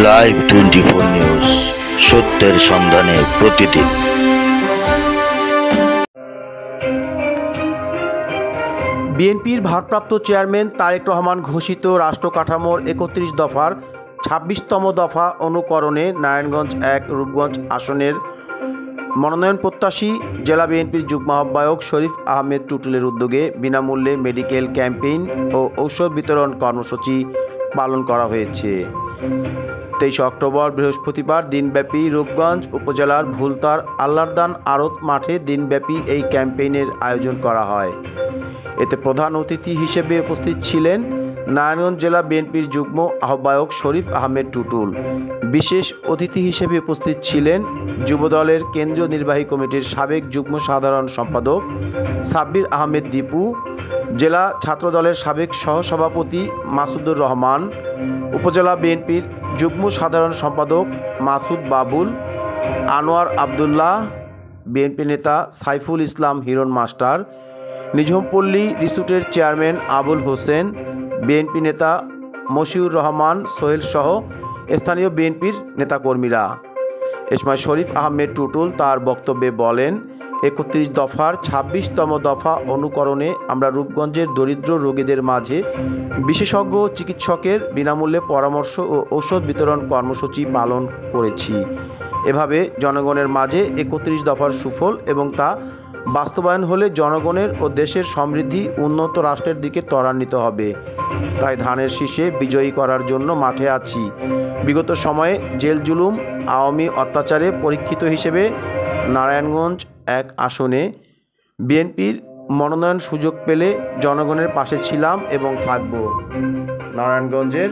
Live 24 news, সত্যের সন্ধানে প্রতিদিন। বিএনপির ভারপ্রাপ্ত চেয়ারম্যান তারেক রহমান ঘোষিত রাষ্ট্র কাঠামোর ৩১ দফার ২৬তম দফা অনুকরণে নারায়ণগঞ্জ ১ রূপগঞ্জ আসনের মনোনয়ন প্রত্যাশী জেলা বিএনপির যুগ্ম আহ্বায়ক শরীফ আহমেদ টুটুলের উদ্যোগে বিনামূল্যে মেডিকেল ক্যাম্পেইন ও ঔষধ বিতরণ কর্মসূচি পালন করা হয়েছে। ২৩ অক্টোবর বৃহস্পতিবার দিনব্যাপী রূপগঞ্জ উপজেলার ভুলতার আল্লাহদান আড়ত মাঠে দিনব্যাপী এই ক্যাম্পেইনের আয়োজন করা হয়। এতে প্রধান অতিথি হিসেবে উপস্থিত ছিলেন নারায়ণগঞ্জ জেলা বিএনপির যুগ্ম আহ্বায়ক শরীফ আহমেদ টুটুল। বিশেষ অতিথি হিসেবে উপস্থিত ছিলেন যুবদলের কেন্দ্রীয় নির্বাহী কমিটির সাবেক যুগ্ম সাধারণ সম্পাদক সাব্বির আহমেদ দীপু, জেলা ছাত্রদলের সাবেক সহসভাপতি মাসুদুর রহমান, উপজেলা বিএনপির যুগ্ম সাধারণ সম্পাদক মাসুদ বাবুল, আনোয়ার আবদুল্লাহ, বিএনপি নেতা সাইফুল ইসলাম হিরণ মাস্টার, নিঝুমপল্লী রিসোর্টের চেয়ারম্যান আবুল হোসেন, বিএনপি নেতা মশিউর রহমান সোহেল সহ স্থানীয় বিএনপির নেতাকর্মীরা। এ সময় শরীফ আহমেদ টুটুল তার বক্তব্যে বলেন, ৩১ দফার ২৬তম দফা অনুকরণে আমরা রূপগঞ্জের দরিদ্র রোগীদের মাঝে বিশেষজ্ঞ চিকিৎসকের বিনামূল্যে পরামর্শ ও ঔষধ বিতরণ কর্মসূচি পালন করেছি। এভাবে জনগণের মাঝে ৩১ দফার সুফল এবং তা বাস্তবায়ন হলে জনগণের ও দেশের সমৃদ্ধি উন্নত রাষ্ট্রের দিকে ত্বরান্বিত হবে। তাই ধানের শীষে বিজয়ী করার জন্য মাঠে আছি। বিগত সময়ে জেল জুলুম, আওয়ামী অত্যাচারে পরীক্ষিত হিসেবে নারায়ণগঞ্জ ১ আসনে বিএনপির মনোনয়ন সুযোগ পেলে জনগণের পাশে ছিলাম এবং থাকব। নারায়ণগঞ্জের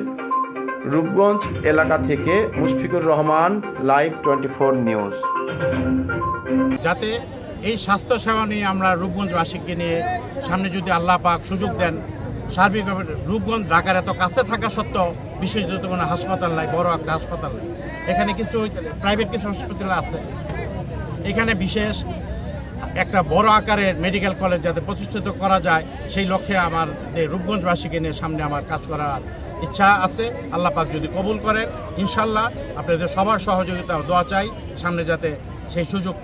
রূপগঞ্জ এলাকা থেকে মুশফিকুর রহমান, লাইভ 24 নিউজ। যাতে এই স্বাস্থ্যসেবা নিয়ে আমরা রূপগঞ্জবাসীকে নিয়ে সামনে যদি আল্লাহ পাক সুযোগ দেন, সার্বিকভাবে রূপগঞ্জ ঢাকার এত কাছে থাকা সত্ত্বেও বিশেষত কোনো হাসপাতাল নাই, বড় একটা হাসপাতাল নেই। এখানে কিছু প্রাইভেট কিছু হসপিটাল আছে। এখানে বিশেষ একটা বড় আকারের মেডিকেল কলেজ যাতে প্রতিষ্ঠিত করা যায়, সেই লক্ষ্যে আমার রূপগঞ্জবাসীকে নিয়ে সামনে আমার কাজ করার ইচ্ছা আছে। আল্লাহ পাক যদি কবুল করেন, ইনশাল্লাহ আপনাদের সবার সহযোগিতা ও দোয়া চাই সামনে, যাতে সেই সুযোগ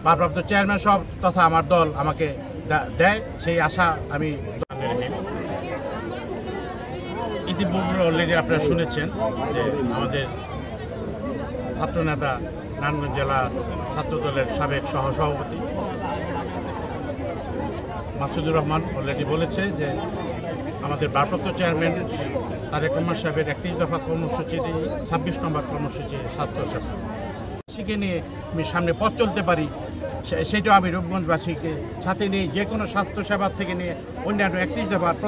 ভারপ্রাপ্ত চেয়ারম্যান সব তথা আমার দল আমাকে দেয়, সেই আশা আমি। ইতিপূর্বে অলরেডি আপনারা শুনেছেন যে আমাদের ছাত্রনেতা নারায়ণগঞ্জ জেলা ছাত্রদলের সাবেক সহসভাপতি মাসুদুর রহমান অলরেডি বলেছে যে আমাদের ভারপ্রাপ্ত চেয়ারম্যান তারেক রহমান সাহেবের ৩১ দফা কর্মসূচি, ২৬ নম্বর কর্মসূচি স্বাস্থ্যসেবা শিখে নিয়ে আমি সামনে পথ চলতে পারি, সেটাও আমি রূপগঞ্জবাসীকে সাথে নিয়ে যে কোনো স্বাস্থ্যসেবার থেকে নিয়ে অন্যান্য ৩১ দফার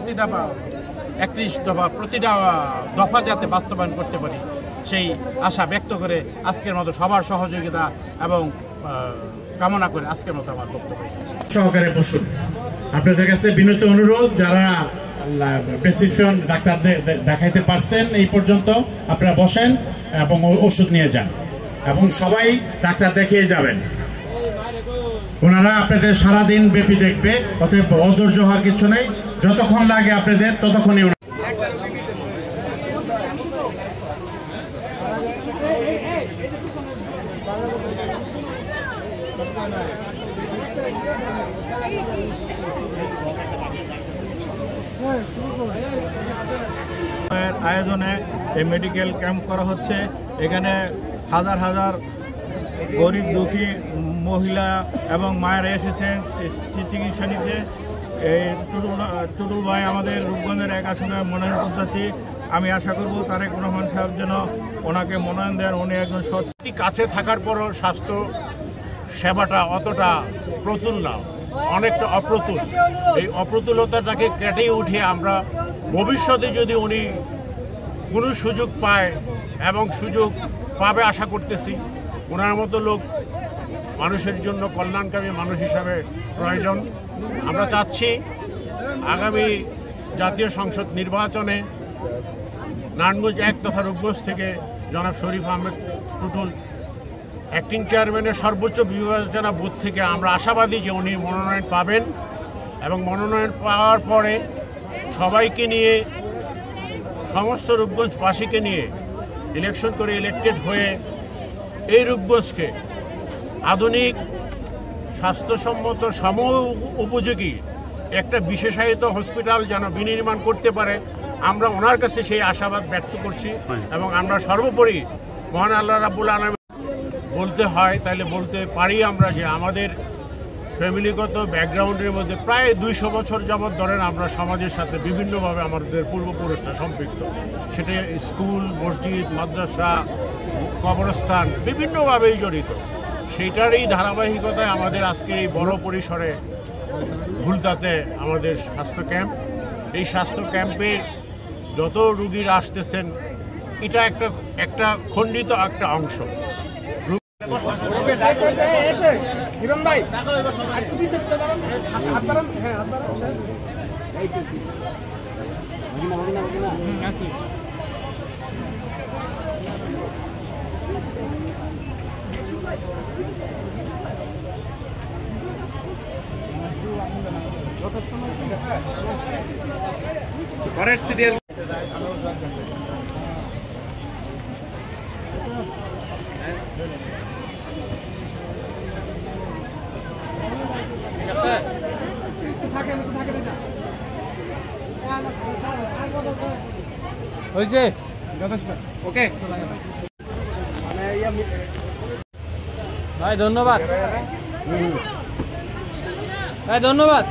প্রতিটা দফা যাতে বাস্তবায়ন করতে পারি, সেই আশা ব্যক্ত করে আজকের মতো সবার সহযোগিতা এবং কামনা করে আজকের মতো আমার বক্তব্য সহকারে বসুন। আপনাদের কাছে বিনীত অনুরোধ, যারা প্রেসক্রিপশন ডাক্তার দেখাইতে পারছেন এই পর্যন্ত, আপনারা বসেন এবং ওষুধ নিয়ে যান এবং সবাই ডাক্তার দেখিয়ে যাবেন। ওনারা আপনাদের সারাদিন ব্যাপী দেখবে, অতএব অধৈর্য হওয়ার কিছু নেই। যতক্ষণ লাগে আপনাদের ততক্ষণই আয়োজনে এই মেডিকেল ক্যাম্প করা হচ্ছে। এখানে হাজার হাজার গরিব দুঃখী মহিলা এবং মায়েরা এসেছেন চিকিৎসা নিতে। এই টুটুল ভাই আমাদের রূপগঞ্জের ১ আসনে মনোনয়ন প্রত্যাশী। আমি আশা করব তারেক রহমান সাহেব যেন ওনাকে মনোনয়ন দেন। উনি একজন সত্যি কাছে থাকার পরও স্বাস্থ্য সেবাটা অতটা প্রতুল না, অনেকটা অপ্রতুল। এই অপ্রতুলতাটাকে কেটে উঠে আমরা ভবিষ্যতে যদি উনি কোনো সুযোগ পায় এবং সুযোগ পাবে আশা করতেছি, ওনার মতো লোক মানুষের জন্য কল্যাণকামী মানুষ হিসাবে প্রয়োজন। আমরা চাচ্ছি আগামী জাতীয় সংসদ নির্বাচনে নারায়ণগঞ্জ ১ তথা রূপগঞ্জ থেকে জনাব শরীফ আহমেদ টুটুল অ্যাক্টিং চেয়ারম্যানের সর্বোচ্চ বিবেচনা বোধ থেকে আমরা আশাবাদী যে উনি মনোনয়ন পাবেন এবং মনোনয়ন পাওয়ার পরে সবাইকে নিয়ে, সমস্ত রূপগঞ্জবাসীকে নিয়ে ইলেকশন করে ইলেক্টেড হয়ে এই রূপগঞ্জকে আধুনিক স্বাস্থ্যসম্মত সম উপযোগী একটা বিশেষায়িত হসপিটাল যেন বিনির্মাণ করতে পারে, আমরা ওনার কাছে সেই আশাবাদ ব্যক্ত করছি। এবং আমরা সর্বোপরি মহান আল্লাহ রাব্বুল আলামিন বলতে হয় তাহলে বলতে পারি আমরা যে আমাদের ফ্যামিলিগত ব্যাকগ্রাউন্ডের মধ্যে প্রায় 200 বছর যাবৎ ধরেন আমরা সমাজের সাথে বিভিন্নভাবে আমাদের পূর্বপুরুষরা সম্পৃক্ত, সেটা স্কুল, মসজিদ, মাদ্রাসা, কবরস্থান বিভিন্নভাবেই জড়িত। সেইটারই ধারাবাহিকতায় আমাদের আজকের এই বড় পরিসরে ভুলতাতে আমাদের স্বাস্থ্য ক্যাম্প। এই স্বাস্থ্য ক্যাম্পে যত রুগীরা আসতেছেন এটা একটা খণ্ডিত একটা অংশ। পরের সিরিয়াল হয়েছে যথেষ্ট। ওকে ভাই, ধন্যবাদ ভাই, ধন্যবাদ।